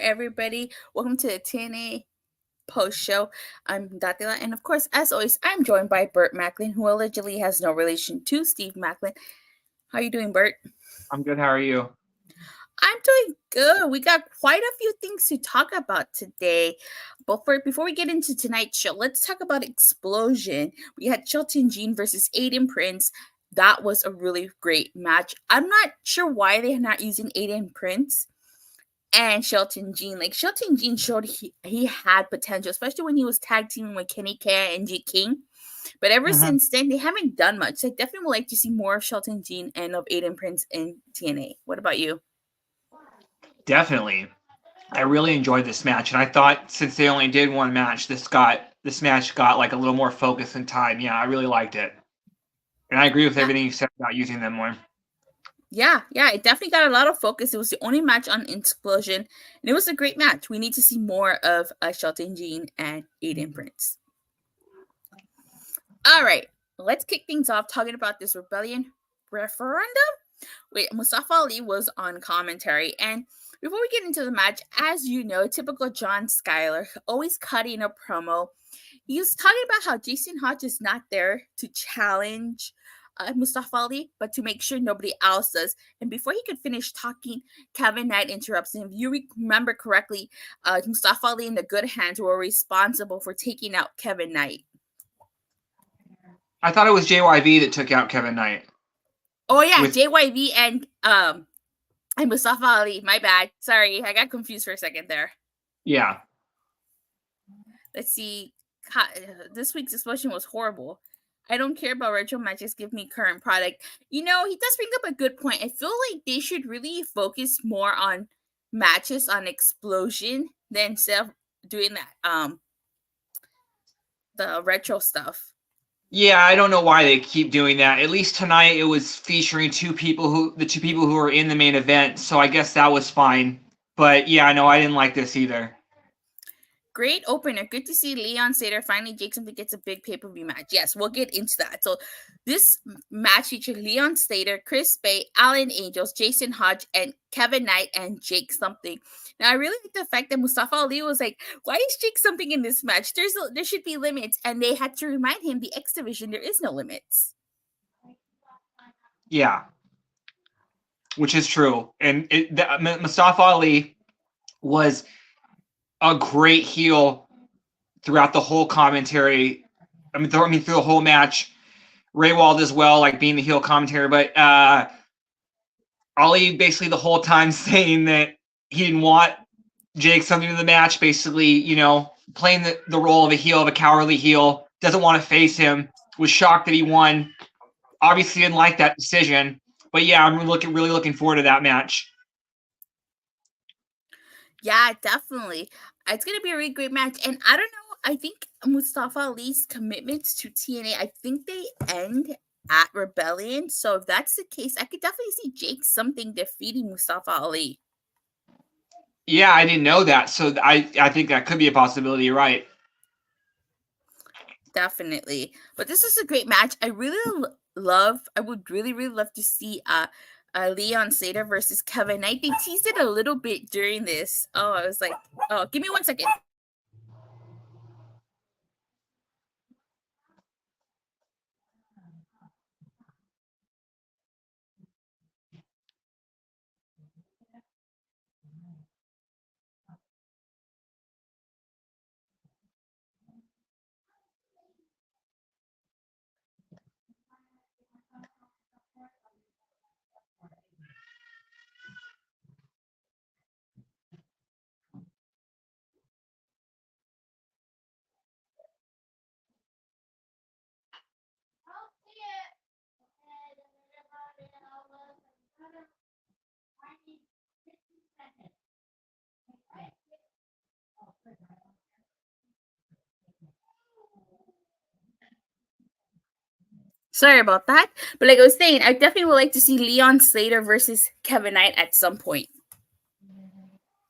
everybody. Welcome to the TNA Post Show. I'm Datila, and of course, as always, I'm joined by Burt Macklin, who allegedly has no relation to Steve Macklin. How are you doing, Burt? I'm good. How are you? I'm doing good. We got quite a few things to talk about today. But before we get into tonight's show, let's talk about Explosion. We had Shelton Jean versus Aiden Prince. That was a really great match. I'm not sure why they're not using Aiden Prince and Shelton Jean. Like, Shelton Jean showed he had potential, especially when he was tag teaming with Kenny K and G King. But ever since then, they haven't done much. So I definitely would like to see more of Shelton Jean and of Aiden Prince in TNA. What about you? Definitely. I really enjoyed this match, and I thought since they only did one match, this match got like a little more focus and time. Yeah, I really liked it. And I agree with everything you said about using them more. Yeah, it definitely got a lot of focus. It was the only match on Explosion, and it was a great match. We need to see more of Shelton Jean and Aiden Prince. All right, let's kick things off talking about this Rebellion referendum. Wait, Mustafa Ali was on commentary, and before we get into the match, as you know, typical John Schuyler, always cutting a promo. He was talking about how Jason Hodge is not there to challenge Mustafa Ali, but to make sure nobody else does. And before he could finish talking, Kevin Knight interrupts him. If you remember correctly, Mustafa Ali and the Good Hands were responsible for taking out Kevin Knight. I thought it was GYV that took out Kevin Knight. Oh yeah, GYV and Mustafa Ali. My bad. Sorry, I got confused for a second there. Yeah. Let's see. This week's Explosion was horrible. I don't care about retro matches. Give me current product. You know, he does bring up a good point. I feel like they should really focus more on matches on Explosion than instead of doing that the retro stuff. Yeah, I don't know why they keep doing that. At least tonight it was featuring the two people who were in the main event, so I guess that was fine. But yeah, no, I didn't like this either. Great opener. Good to see Leon Sater finally Jake something gets a big pay-per-view match. Yes, we'll get into that. So this match featured Leon Slater, Chris Bay, Alan Angels, Jason Hodge, and Kevin Knight and Jake something. Now I really like the fact that Mustafa Ali was like, why is Jake something in this match? There should be limits. And they had to remind him the X Division, there is no limits. Yeah. Which is true. And Mustafa Ali was a great heel throughout the whole commentary. I mean, through the whole match. Ray Wald as well, like being the heel commentary. But Ali basically the whole time saying that he didn't want Jake something in the match, basically, you know, playing the role of a heel, of a cowardly heel, doesn't want to face him, was shocked that he won. Obviously didn't like that decision. But yeah, I'm really looking forward to that match. Yeah, definitely. It's going to be a really great match. And I don't know, I think Mustafa Ali's commitments to TNA, I think they end at Rebellion. So if that's the case, I could definitely see Jake something defeating Mustafa Ali. Yeah, I didn't know that. So I think that could be a possibility. You're right. Definitely. But this is a great match. I would really love to see Leon Slater versus Kevin Knight. They teased it a little bit during this. Oh, I was like, oh, give me 1 second. Sorry about that. But like I was saying, I definitely would like to see Leon Slater versus Kevin Knight at some point.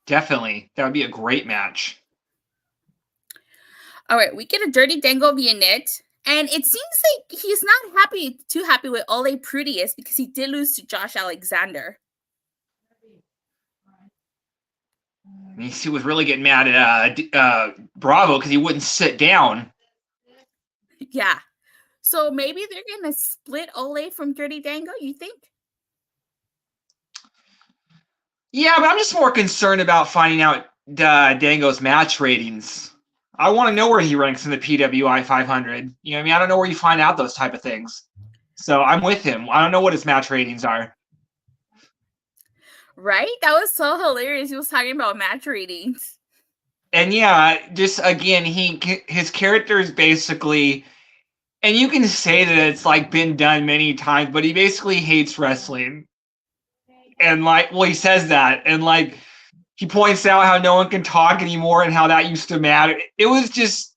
Definitely. That would be a great match. All right, we get a Dirty Dango vignette. And it seems like he's not too happy with Ole Prudius because he did lose to Josh Alexander. And he was really getting mad at Bravo because he wouldn't sit down. Yeah. So maybe they're going to split Ole from Dirty Dango, you think? Yeah, but I'm just more concerned about finding out Dango's match ratings. I want to know where he ranks in the PWI 500. You know what I mean? I don't know where you find out those type of things. So I'm with him. I don't know what his match ratings are. Right? That was so hilarious. He was talking about match ratings. And yeah, just again, his character is basically, and you can say that it's like been done many times, but he basically hates wrestling. And like, well, he says that, and like, he points out how no one can talk anymore and how that used to matter. It was just,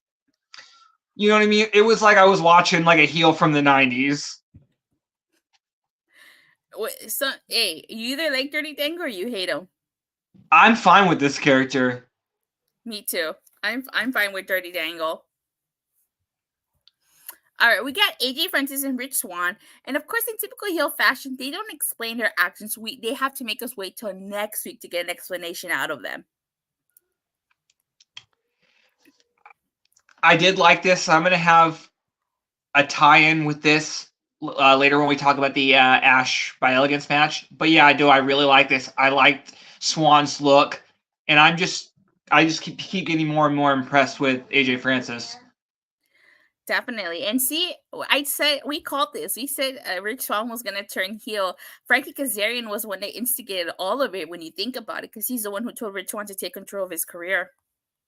you know what I mean? It was like I was watching like a heel from the 90s. So, hey, you either like Dirty Dango or you hate him. I'm fine with this character. Me too. I'm fine with Dirty Dango. All right, we got AJ Francis and Rich Swann, and of course, in typical heel fashion, they don't explain their actions. They have to make us wait till next week to get an explanation out of them. I did like this. I'm gonna have a tie-in with this later when we talk about the Ash by Elegance match. But yeah, I do. I really like this. I liked Swann's look, and I just keep getting more and more impressed with AJ Francis. Definitely. And see, I said, we called this. We said Rich Swann was going to turn heel. Frankie Kazarian was one that instigated all of it when you think about it, because he's the one who told Rich Swann to take control of his career.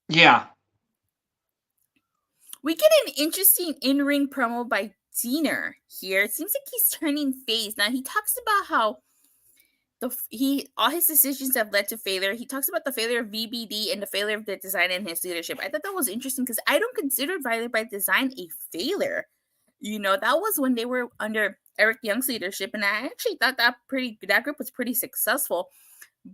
Yeah. We get an interesting in-ring promo by Diener here. It seems like he's turning face. Now, he talks about how all his decisions have led to failure. He talks about the failure of VBD and the failure of the design and his leadership. I thought that was interesting because I don't consider Violent by Design a failure. You know, that was when they were under Eric Young's leadership, and I actually thought that group was pretty successful.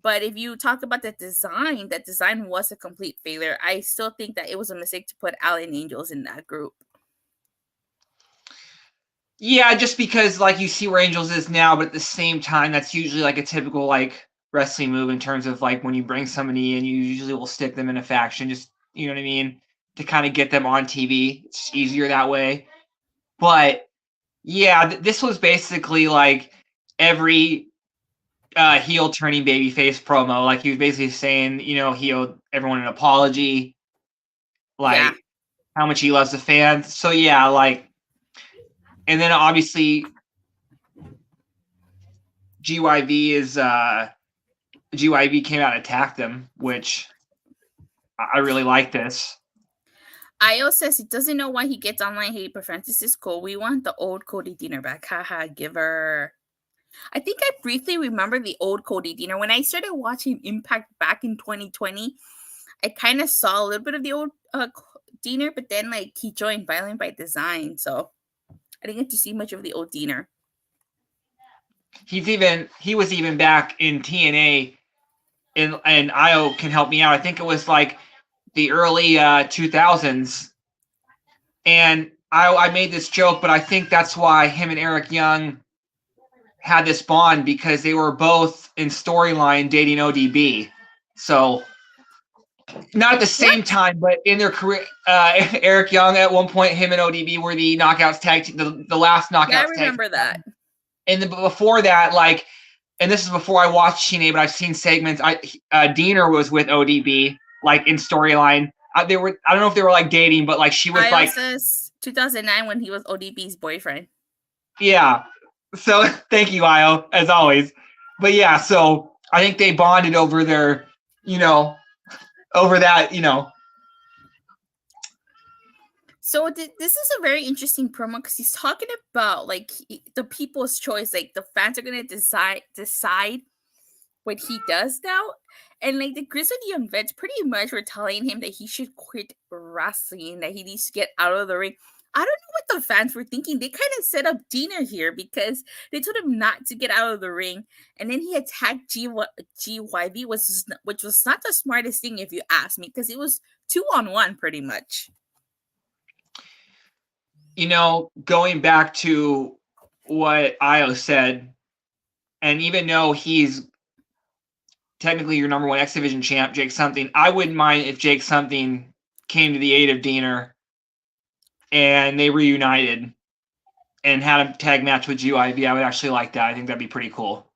But if you talk about that design was a complete failure. I still think that it was a mistake to put Allen Angels in that group. Yeah, just because like you see where Angels is now, but at the same time, that's usually like a typical like wrestling move in terms of like when you bring somebody in, you usually will stick them in a faction, just, you know what I mean, to kind of get them on TV. It's easier that way. But yeah, this was basically like every heel turning babyface promo. Like he was basically saying, you know, he owed everyone an apology, like how much he loves the fans. So yeah, like. And then obviously GYV came out and attacked them, which I really like this. Io says he doesn't know why he gets online hate, but Francis is cool. We want the old Cody Diener back. Haha, give her. I think I briefly remember the old Cody Diener. When I started watching Impact back in 2020, I kind of saw a little bit of the old Diener, but then like he joined Violent by Design, so I didn't get to see much of the old Diener. He was even back in TNA, and Io can help me out. I think it was like the early 2000s, and I made this joke, but I think that's why him and Eric Young had this bond, because they were both in storyline dating ODB. So not at the same time, but in their career, Eric Young at one point, him and ODB were the Knockouts tag team, the last Knockouts tag. Yeah, I remember that. And before that, like, and this is before I watched TNA, but I've seen segments. Diener was with ODB, like in storyline. I don't know if they were like dating, but like she was like 2009 when he was ODB's boyfriend. Yeah. So thank you, Io, as always. But yeah, so I think they bonded over their, over that. So this is a very interesting promo because he's talking about like the people's choice, like the fans are gonna decide what he does now, and like the Grizzled Young Vets pretty much were telling him that he should quit wrestling, that he needs to get out of the ring. I don't know what the fans were thinking. They kind of set up Diener here because they told him not to get out of the ring, and then he attacked GYV, which was not the smartest thing if you ask me, because it was 2-on-1 pretty much. Going back to what Io said, and even though he's technically your number one X Division champ, Jake Something. I wouldn't mind if Jake Something came to the aid of Diener and they reunited and had a tag match with GYV. I would actually like that. I think that'd be pretty cool.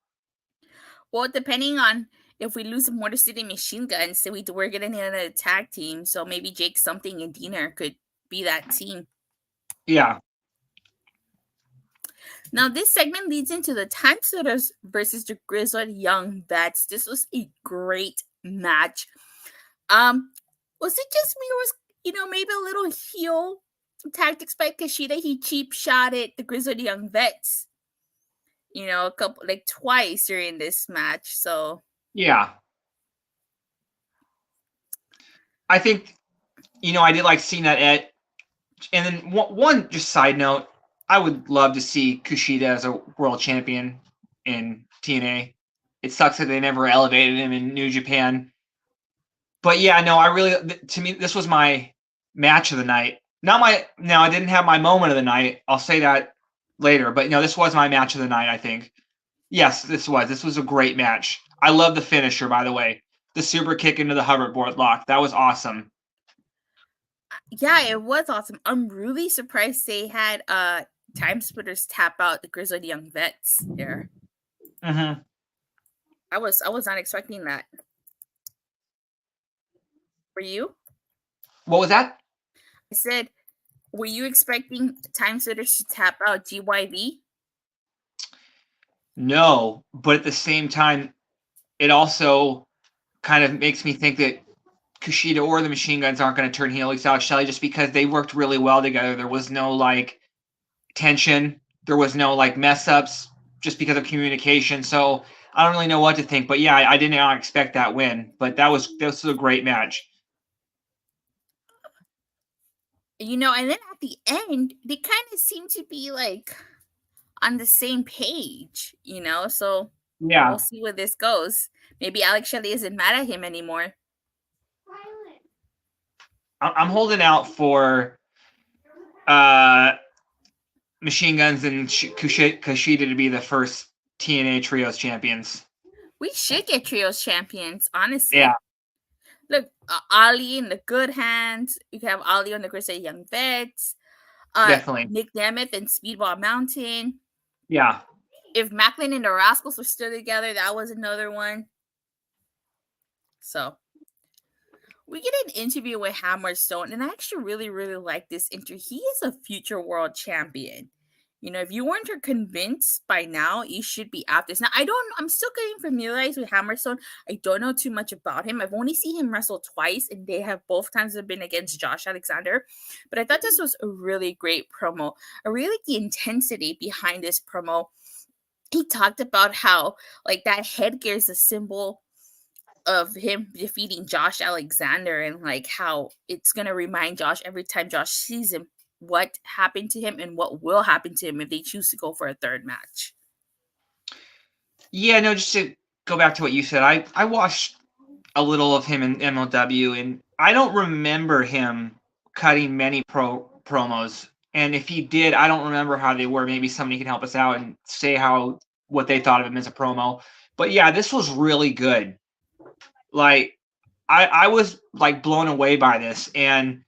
Well, depending on if we lose the Motor City Machine Guns, then we're going to need another tag team. So maybe Jake Something and Diener could be that team. Yeah. Now, this segment leads into the Time Splitters versus the Grizzled Young Vets. This was a great match. Was it just me, or was, maybe a little heel tactics by Kushida? He cheap shot at the Grizzled Young Vets, a couple, twice during this match. So yeah, I think, I did like seeing that and then one just side note, I would love to see Kushida as a world champion in TNA. It sucks that they never elevated him in New Japan. But yeah, no, to me, this was my match of the night. Now I didn't have my moment of the night. I'll say that later. But this was my match of the night, I think. Yes, this was a great match. I love the finisher, by the way. The super kick into the hoverboard lock. That was awesome. Yeah, it was awesome. I'm really surprised they had Time Splitters tap out the Grizzled Young Vets there. Mm-hmm. I was not expecting that. Were you? What was that? I said, were you expecting Time Splitters to tap out GYV? No, but at the same time, it also kind of makes me think that Kushida or the Machine Guns aren't going to turn heel against Alex Shelley just because they worked really well together. There was no tension. There was no mess ups just because of communication. So I don't really know what to think. But yeah, I did not expect that win. But this was a great match. And then at the end, they kind of seem to be on the same page, so yeah, we'll see where this goes. Maybe Alex Shelley isn't mad at him anymore. I'm holding out for Machine Guns and Kushida to be the first TNA Trios champions. We should get Trios champions, honestly. Yeah. Look, Ali in the good hands. You can have Ali on the Grizzly Young Vets. Definitely. Nick Nemeth and Speedball Mountain. Yeah. If Macklin and the Rascals were still together, that was another one. So we get an interview with Hammerstone, and I actually really, really like this interview. He is a future world champion. If you weren't convinced by now, you should be at this. Now, I'm still getting familiarized with Hammerstone. I don't know too much about him. I've only seen him wrestle twice, and they have both times have been against Josh Alexander. But I thought this was a really great promo. I really like the intensity behind this promo. He talked about how, that headgear is a symbol of him defeating Josh Alexander, and how it's going to remind Josh every time Josh sees him what happened to him and what will happen to him if they choose to go for a third match. Yeah, no, just to go back to what you said, I watched a little of him in MLW, and I don't remember him cutting many promos. And if he did, I don't remember how they were. Maybe somebody can help us out and say what they thought of him as a promo. But yeah, this was really good. I was blown away by this, and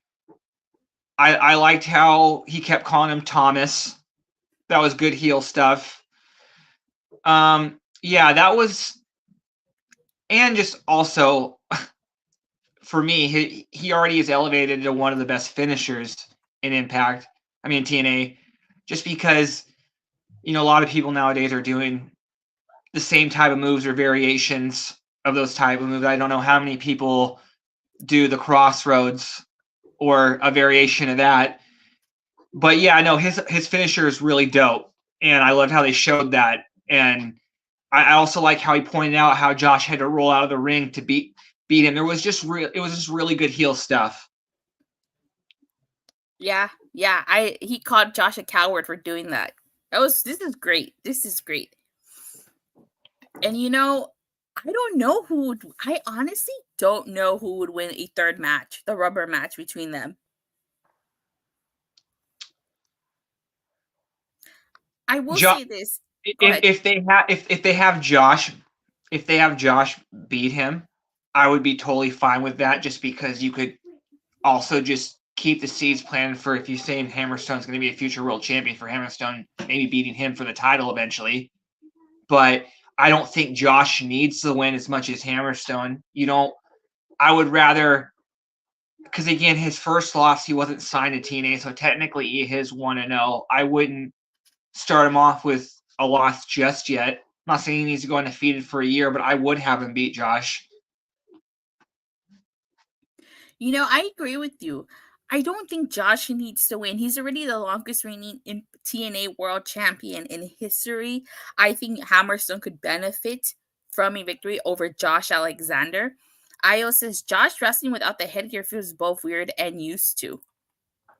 I liked how he kept calling him Thomas. That was good heel stuff. Yeah, that was, and just also for me, he already is elevated to one of the best finishers in Impact. I mean, TNA, just because a lot of people nowadays are doing the same type of moves or variations of those type of moves. I don't know how many people do the crossroads or a variation of that. But yeah, no, his finisher is really dope. And I loved how they showed that. And I also like how he pointed out how Josh had to roll out of the ring to beat him. It was just really good heel stuff. Yeah. He called Josh a coward for doing that. This is great. And I honestly don't know who would win a third match, the rubber match between them. I will say this. If they have Josh if they have Josh beat him, I would be totally fine with that, just because you could also just keep the seeds planned for, if you say Hammerstone's going to be a future world champion, for Hammerstone maybe beating him for the title eventually. But I don't think Josh needs to win as much as Hammerstone. I would rather, because again, his first loss, he wasn't signed to TNA, so technically he is 1-0. I wouldn't start him off with a loss just yet. I'm not saying he needs to go undefeated for a year, but I would have him beat Josh. I agree with you. I don't think Josh needs to win. He's already the longest reigning TNA world champion in history. I think Hammerstone could benefit from a victory over Josh Alexander. Io says Josh wrestling without the headgear feels both weird and used to.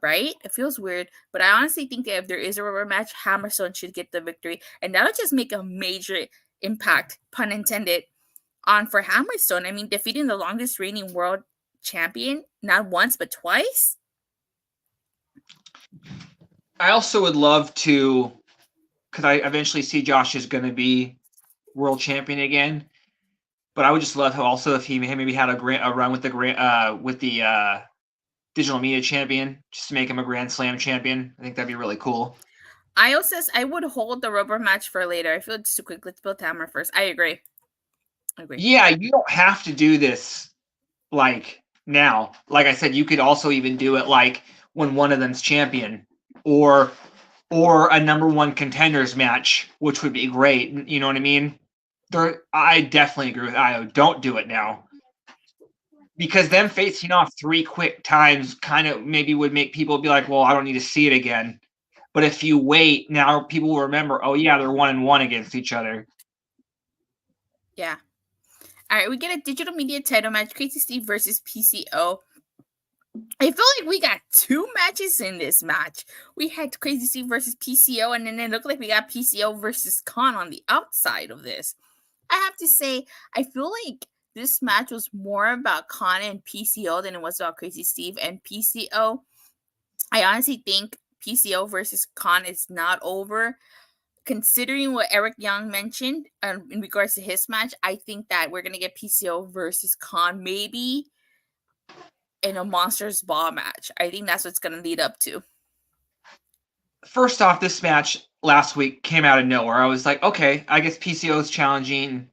Right? It feels weird, but I honestly think that if there is a rubber match, Hammerstone should get the victory, and that'll just make a major impact, pun intended, on for Hammerstone. I mean, defeating the longest reigning world champion not once but twice. I also would love to, because I eventually see Josh is going to be world champion again, but I would just love how also if he maybe had a run with the digital media champion, just to make him a Grand Slam champion. I think that'd be really cool. Io says I would hold the rubber match for later. I feel it's too quick. Let's build Hammer first. I agree. Yeah, you don't have to do this like now. Like I said, you could also even do it like when one of them's champion, or a number one contenders match, which would be great. You know what I mean? I definitely agree with Io. Don't do it now, because them facing off 3 quick times kind of maybe would make people be like, well, I don't need to see it again. But if you wait, now people will remember, oh yeah, they're 1-1 against each other. Yeah. All right, we get a digital media title match, Crazy Steve versus PCO. I feel like we got 2 matches in this match. We had Crazy Steve versus PCO, and then it looked like we got PCO versus Khan on the outside of this. I have to say, I feel like this match was more about Khan and PCO than it was about Crazy Steve and PCO. I honestly think PCO versus Khan is not over. Considering what Eric Young mentioned in regards to his match, I think that we're going to get PCO versus Khan maybe in a Monsters Ball match. I think that's what's going to lead up to. First off, this match last week came out of nowhere. I was like, okay, I guess PCO is challenging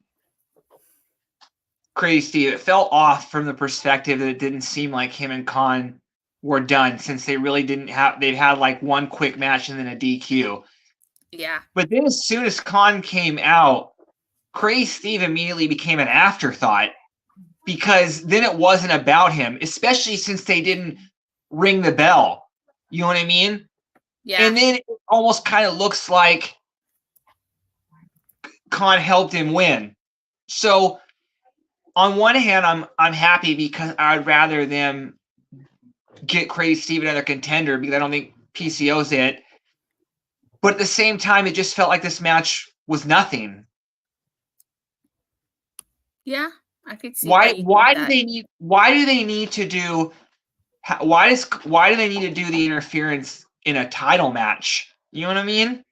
Crazy Steve. It fell off from the perspective that it didn't seem like him and Khan were done, since they really didn't have, they'd had like one quick match and then a DQ. Yeah. But then as soon as Khan came out, Crazy Steve immediately became an afterthought, because then it wasn't about him, especially since they didn't ring the bell. You know what I mean? Yeah. And then it almost kind of looks like Khan helped him win. So on one hand, I'm happy, because I'd rather them get Crazy Steve another contender, because I don't think PCO's it. But at the same time, it just felt like this match was nothing. Yeah, I could see. Why do they need to do the interference in a title match? You know what I mean?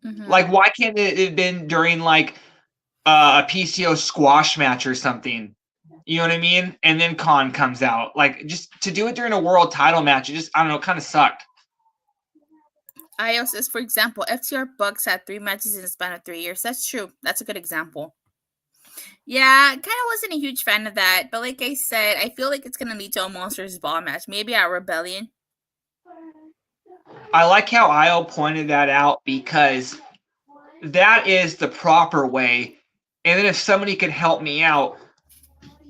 Mm-hmm. Like, why can't it have been during like a PCO squash match or something? You know what I mean? And then Khan comes out. Like, just to do it during a world title match, it just, I don't know, kind of sucked. Io says, for example, FTR Bucks had 3 matches in the span of 3 years. That's true. That's a good example. Yeah, kind of wasn't a huge fan of that. But like I said, I feel like it's going to lead to a Monsters Ball match. Maybe at Rebellion. I like how Io pointed that out, because that is the proper way. And then if somebody could help me out,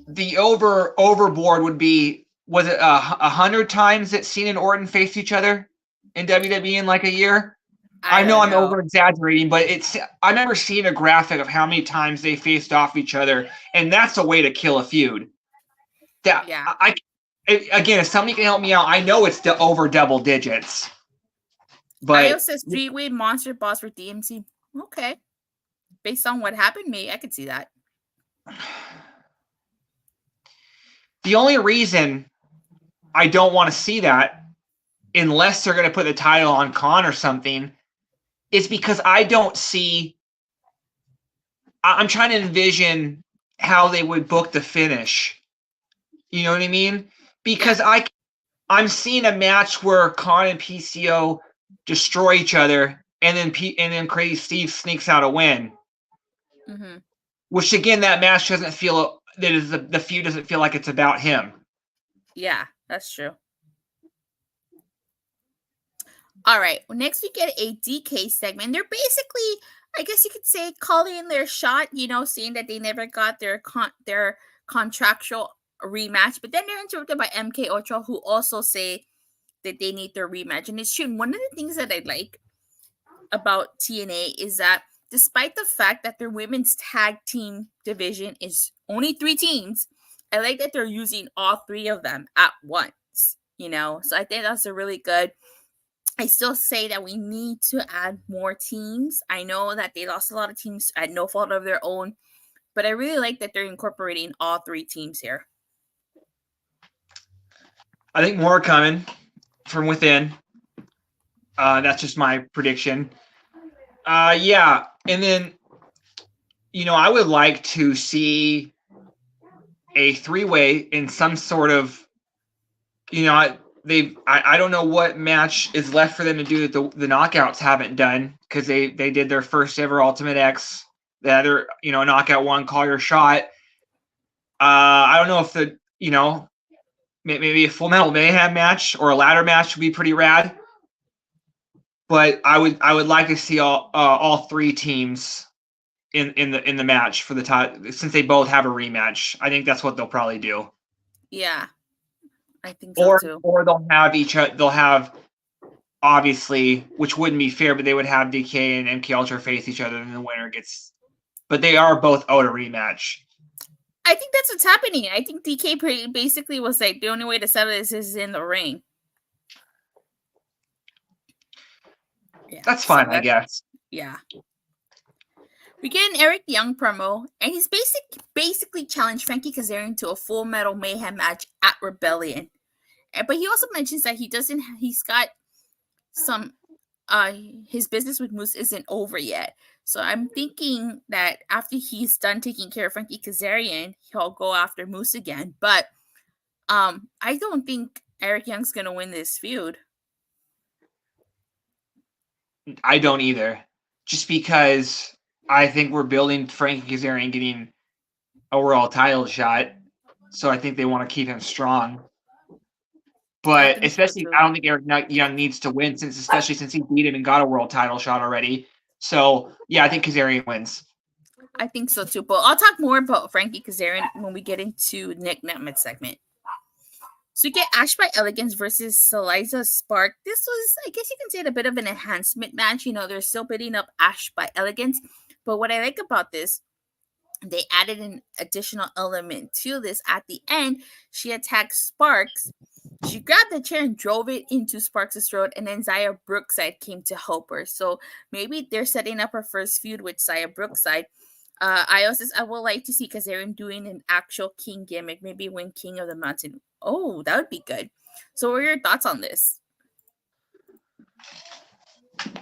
the overboard would be, was it 100 times that Cena and Orton faced each other in WWE in like a year? I know I'm over exaggerating, but I remember seeing a graphic of how many times they faced off each other, and that's a way to kill a feud. Again, if somebody can help me out, I know it's over double digits. But Io says 3-way monster boss for DMC. Okay. Based on what happened, maybe I could see that. The only reason I don't want to see that, unless they're going to put the title on Khan or something, is because I don't see. I'm trying to envision how they would book the finish. You know what I mean? Because I'm seeing a match where Khan and PCO destroy each other, and then Crazy Steve sneaks out a win. Mm-hmm. Which again, that match doesn't feel the feud doesn't feel like it's about him. Yeah, that's true. All right. Well, next we get a DK segment. They're basically, I guess you could say, calling in their shot. Seeing that they never got their contractual rematch, but then they're interrupted by MK Ultra, who also say that they need their rematch. And it's true. And one of the things that I like about TNA is that despite the fact that their women's tag team division is only 3 teams, I like that they're using all 3 of them at once. So I think that's a really good. I still say that we need to add more teams. I know that they lost a lot of teams at no fault of their own, but I really like that they're incorporating all 3 teams here. I think more are coming from within. That's just my prediction. Yeah. And then, I would like to see a 3-way in some sort of, I don't know what match is left for them to do that the Knockouts haven't done, because they did their first ever Ultimate X. The other, Knockout 1, Call Your Shot. I don't know if maybe a Full Metal Mayhem match or a ladder match would be pretty rad. But I would like to see all 3 teams in the match for the time, since they both have a rematch. I think that's what they'll probably do. Yeah, I think so too. Or they'll have they'll have, obviously, which wouldn't be fair, but they would have DK and MK Ultra face each other, and the winner gets. But they are both owed a rematch. I think that's what's happening. I think DK basically was like, the only way to settle this is in the ring. Yeah, that's fine, I guess. Yeah. We get an Eric Young promo, and he's basically challenged Frankie Kazarian to a Full Metal Mayhem match at Rebellion. But he also mentions that he's got some, his business with Moose isn't over yet. So I'm thinking that after he's done taking care of Frankie Kazarian, he'll go after Moose again. But I don't think Eric Young's going to win this feud. I don't either. Just because I think we're building Frankie Kazarian getting a world title shot. So I think they want to keep him strong. But especially, I don't think Eric Young needs to win, especially since he beat him and got a world title shot already. So, yeah, I think Kazarian wins. I think so, too. But I'll talk more about Frankie Kazarian when we get into Nick Netman's segment. So we get Ash by Elegance versus Eliza Spark. This was, I guess you can say, a bit of an enhancement match. They're still building up Ash by Elegance. But what I like about this, they added an additional element to this. At the end, she attacked Sparks. She grabbed the chair and drove it into Sparks' throat, and then Xia Brookside came to help her. So maybe they're setting up her first feud with Xia Brookside. I would like to see Kazarian doing an actual King gimmick, maybe win King of the Mountain. Oh, that would be good. So what are your thoughts on this?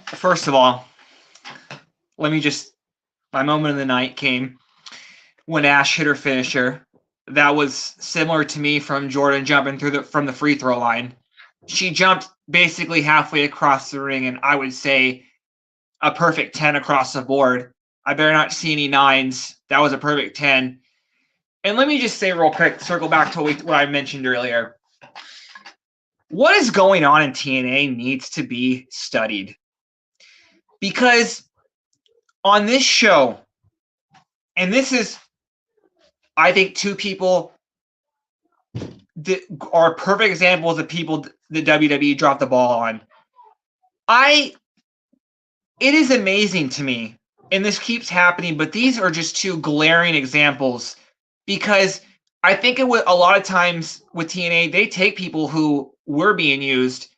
First of all, my moment of the night came when Ash hit her finisher. That was similar to me from Jordan jumping from the free throw line. She jumped basically halfway across the ring, and I would say a perfect 10 across the board. I better not see any 9s. That was a perfect 10. And let me just say real quick, circle back to what I mentioned earlier. What is going on in TNA needs to be studied. Because on this show, and this is, I think, 2 people that are perfect examples of people the WWE dropped the ball on. It is amazing to me, and this keeps happening, but these are just 2 glaring examples, because I think a lot of times with TNA, they take people who were being used,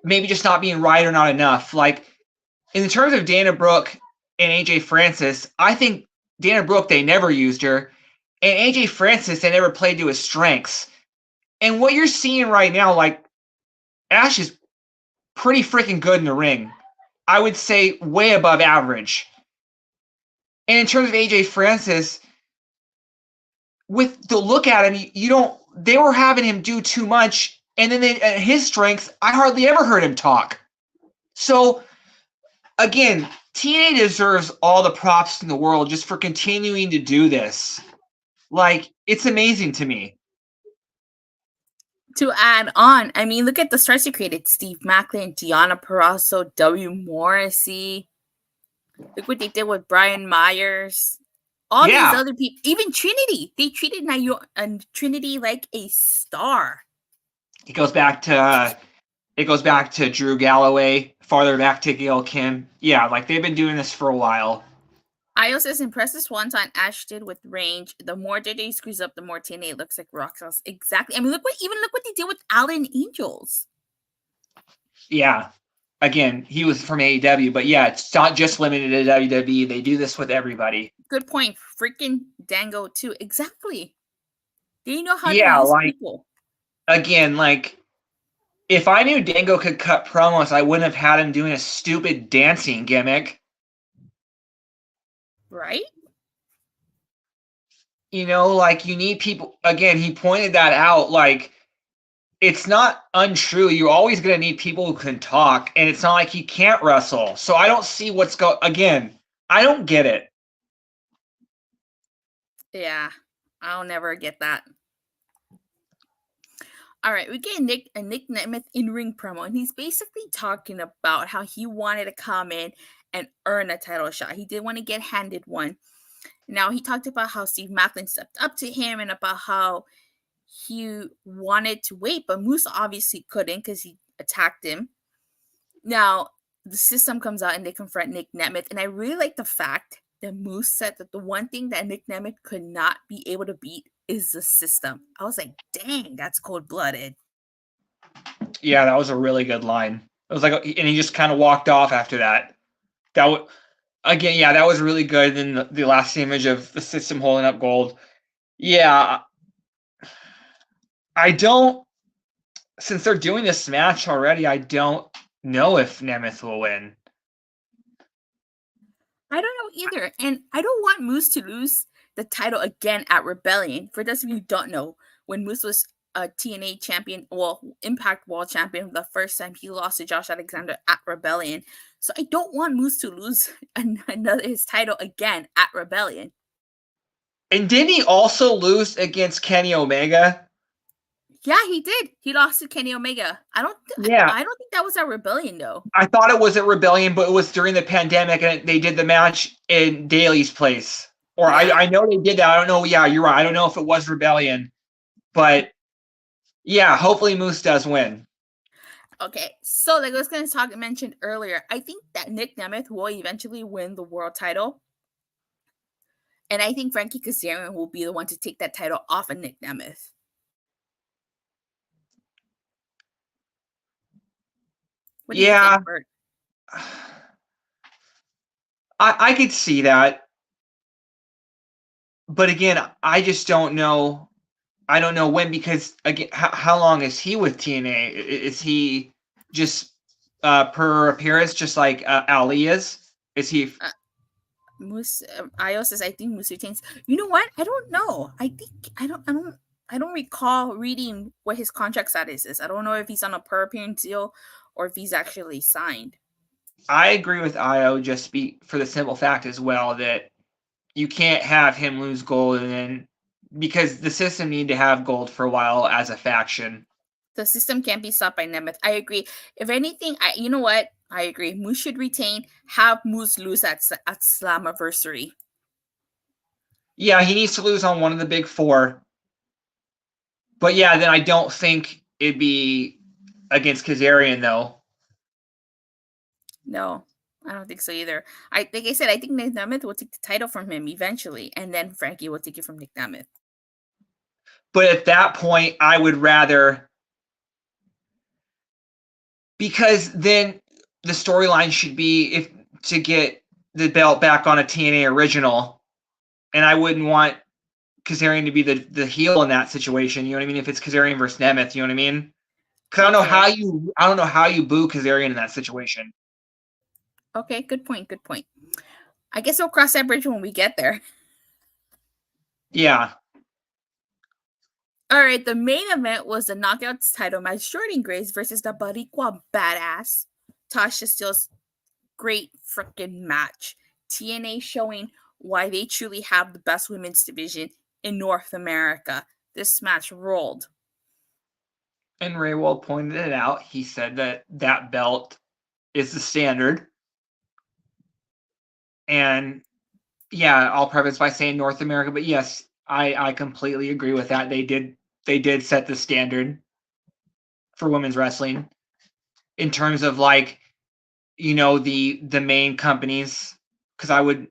maybe just not being right or not enough. Like, in terms of Dana Brooke and AJ Francis, I think Dana Brooke, they never used her. And AJ Francis, they never played to his strengths. And what you're seeing right now, like, Ash is pretty freaking good in the ring. I would say way above average. And in terms of AJ Francis, with the look at him, you don't. They were having him do too much, and then his strengths, I hardly ever heard him talk. So again, TNA deserves all the props in the world just for continuing to do this. Like, it's amazing to me. To add on, I mean, look at the stars he created: Steve Macklin, Deonna Purrazzo, W. Morrissey. Look what they did with Brian Myers. All these other people, even Trinity, they treated Trinity like a star. It goes back to Drew Galloway, farther back to Gail Kim. Yeah, like they've been doing this for a while. Io says impressive swanton Astrid with range. The more JJ screws up, the more TNA looks like Roxas. Exactly. I mean, look what they did with Allen Angels. Yeah. Again, he was from AEW, but yeah, it's not just limited to WWE. They do this with everybody. Good point. Freaking Dango too. Exactly. They know how to use people. Again, like, if I knew Dango could cut promos, I wouldn't have had him doing a stupid dancing gimmick. Right? You know, like, you need people. Again, he pointed that out. Like, it's not untrue. You're always going to need people who can talk, and it's not like he can't wrestle. So I don't see what's going. Again, I don't get it. Yeah, I'll never get that. All right, we get Nick Nemeth in-ring promo, and he's basically talking about how he wanted to come in and earn a title shot. He did want to get handed one. Now, he talked about how Steve Macklin stepped up to him and about how he wanted to wait, but Moose obviously couldn't because he attacked him. Now, the system comes out and they confront Nick Nemeth, and I really like the fact that Moose said that the one thing that Nick Nemeth could not be able to beat is the system. I was like, dang, that's cold-blooded. Yeah, that was a really good line. It was like, and he just kind of walked off after that. Again, yeah, that was really good. And the last image of the system holding up gold. Yeah, I don't. Since they're doing this match already, I don't know if Nemeth will win. I don't know either, and I don't want Moose to lose the title again at Rebellion. For those of you who don't know, when Moose was a TNA champion, well, Impact World Champion, the first time he lost to Josh Alexander at Rebellion. So I don't want Moose to lose his title again at Rebellion. And didn't he also lose against Kenny Omega? Yeah, he did. He lost to Kenny Omega. I don't think that was at Rebellion though. I thought it was at Rebellion, but it was during the pandemic, and they did the match in Daly's place. Or yeah. I know they did that. I don't know. Yeah, you're right. I don't know if it was Rebellion, but yeah, hopefully Moose does win. Okay, so like I was going to mentioned earlier, I think that Nick Nemeth will eventually win the world title. And I think Frankie Kazarian will be the one to take that title off of Nick Nemeth. What do you think, Bert? I could see that. But again, I just don't know. I don't know when, because again, how long is he with TNA? Is he just per appearance, just like Ali is? Is he? Io says, I think Moose retains. You know what? I don't know. I don't recall reading what his contract status is. I don't know if he's on a per appearance deal or if he's actually signed. I agree with Io, just for the simple fact as well that you can't have him lose gold, and then because the system need to have gold for a while as a faction. The system can't be stopped by Nemeth. I agree. If anything, you know what? I agree. Moose should retain. Have Moose lose at Slammiversary. Yeah, he needs to lose on one of the big four. But yeah, then I don't think it'd be against Kazarian, though. No, I don't think so either. Like I said, I think Nick Nemeth will take the title from him eventually, and then Frankie will take it from Nick Nemeth. But at that point, I would rather, because then the storyline should be to get the belt back on a TNA original, and I wouldn't want Kazarian to be the heel in that situation. You know what I mean? If it's Kazarian versus Nemeth, you know what I mean? Because I don't know how you boo Kazarian in that situation. Okay, good point. Good point. I guess we'll cross that bridge when we get there. Yeah. All right, the main event was the Knockouts title match: Jordan Grace versus the Boricua Badass Tasha Steelz. Great freaking match. TNA showing why they truly have the best women's division in North America. This match rolled. And Raywald pointed it out. He said that that belt is the standard. And yeah, I'll preface by saying North America, but yes, I completely agree with that. They did set the standard for women's wrestling in terms of like, you know, the main companies, because I would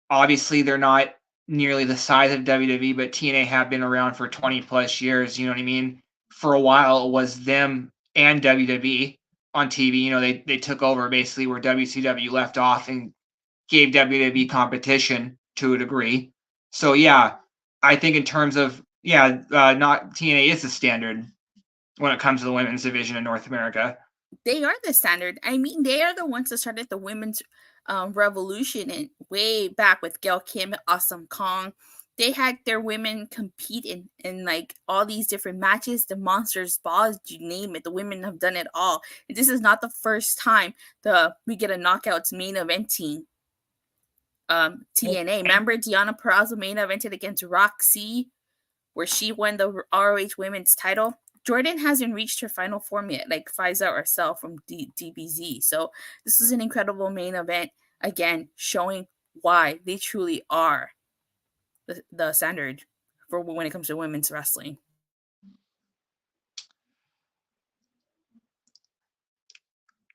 obviously they're not nearly the size of WWE, but TNA have been around for 20 plus years. You know what I mean? For a while, it was them and WWE on TV. You know, they took over basically where WCW left off and gave WWE competition to a degree. So yeah, I think in terms of not TNA is the standard when it comes to the women's division in North America. They are the standard. I mean, they are the ones that started the women's revolution and way back with Gail Kim, Awesome Kong. They had their women compete in like all these different matches, the Monsters Balls, you name it. The women have done it all. And this is not the first time we get a Knockouts main eventing TNA. Remember Deonna Purrazzo main evented against Roxy, where she won the ROH women's title? Jordan hasn't reached her final form yet, like Fiza or Cell from DBZ. So this is an incredible main event. Again, showing why they truly are the standard for when it comes to women's wrestling.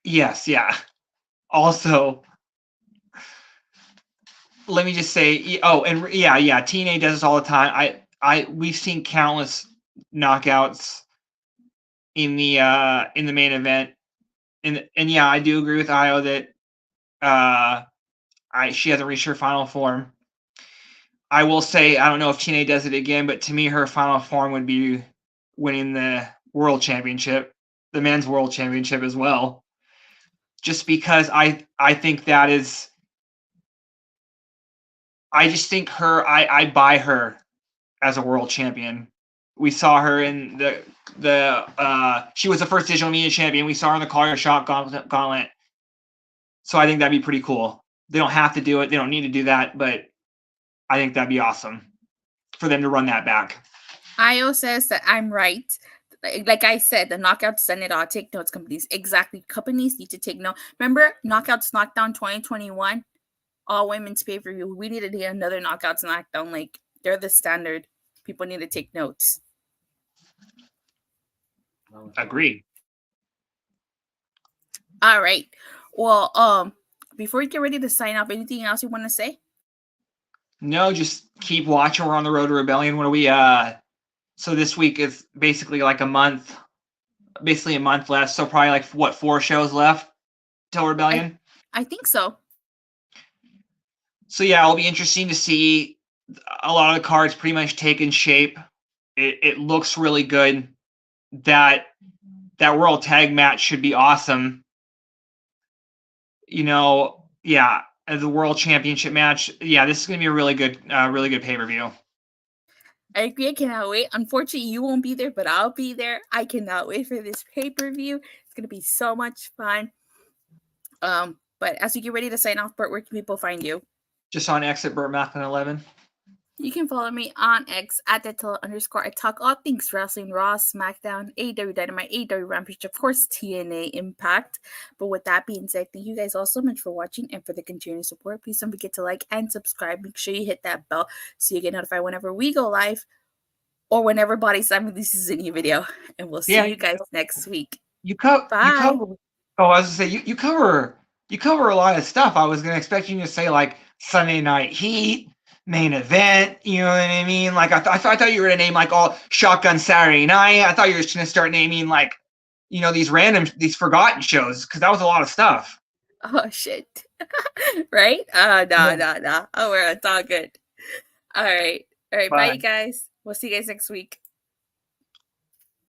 Yes, yeah. Also, let me just say, TNA does this all the time. We've seen countless knockouts in the main event, and yeah, I do agree with Io that she hasn't reached her final form. I will say I don't know if TNA does it again, but to me, her final form would be winning the world championship, the men's world championship as well. Just because I think that is, I just think I buy her as a world champion. We saw her in she was the first digital media champion. We saw her in the Collar Shot Gauntlet. So I think that'd be pretty cool. They don't have to do it. They don't need to do that, but I think that'd be awesome for them to run that back. Io says that I'm right. Like I said, the Knockouts send it all. Take notes, companies. Exactly. Companies need to take note. Remember Knockouts Knockdown 2021? All women's pay-per-view. We need to do another Knockouts Knockdown. Like, they're the standard. People need to take notes. Agreed. All right. Well, before we get ready to sign off, anything else you want to say? No, just keep watching. We're on the road to Rebellion. What are we so this week is basically like a month left. So probably like 4 shows left till Rebellion? I think so. So yeah, it'll be interesting to see a lot of the cards pretty much taking shape. It looks really good. That World Tag match should be awesome. You know, yeah, the World Championship match. Yeah, this is going to be a really good pay-per-view. I agree. I cannot wait. Unfortunately, you won't be there, but I'll be there. I cannot wait for this pay-per-view. It's going to be so much fun. But as we get ready to sign off, Burt, where can people find you? Just on X at BurtMacklin11. You can follow me on X at Datila_. I talk all things wrestling, Raw, SmackDown, AEW Dynamite, AEW Rampage, of course, TNA Impact. But with that being said, thank you guys all so much for watching and for the continuing support. Please don't forget to like and subscribe. Make sure you hit that bell so you get notified whenever we go live or whenever BodySlam releases a new video. And we'll see you guys next week. Bye. I was going to say, you cover a lot of stuff. I was going to expect you to say like Sunday Night Heat, main event, you know what I mean? Like I thought you were gonna name like all Shotgun Saturday Night. I thought you were just gonna start naming like, you know, these forgotten shows, because that was a lot of stuff. Oh shit. Right? No. Oh, well, it's all good. All right. Bye, you guys. We'll see you guys next week.